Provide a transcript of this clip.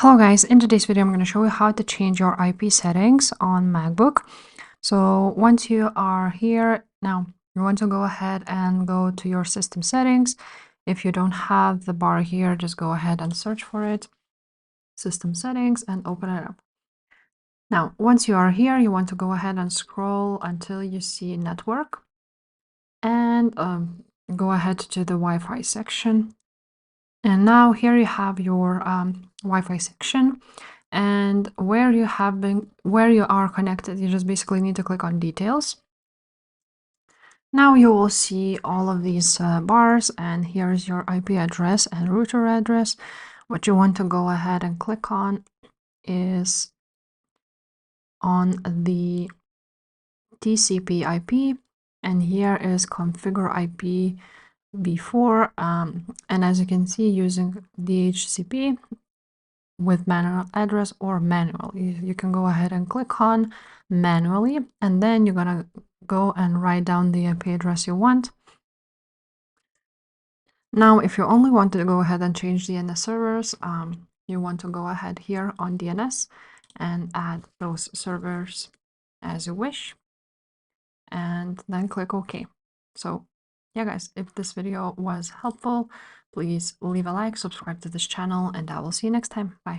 Hello guys, in today's video I'm going to show you how to change your IP settings on MacBook. So once you are here, now you want to go ahead and go to your system settings. If you don't have the bar here, just go ahead and search for it, system settings, and open it up. Now, once you are here, you want to go ahead and scroll until you see network and go ahead to the Wi-Fi section. And now here you have your Wi-Fi section, and where you are connected, you just basically need to click on details. Now you will see all of these bars, and here's your IP address and router address. What you want to go ahead and click on is on the TCP IP, and here is configure IP before, and as you can see, using DHCP with manual address or manually. You can go ahead and click on manually, and then you're gonna go and write down the IP address you want. Now, if you only want to go ahead and change DNS servers, you want to go ahead here on DNS and add those servers as you wish, and then click OK. So yeah, guys, if this video was helpful, please leave a like, subscribe to this channel, and I will see you next time. Bye.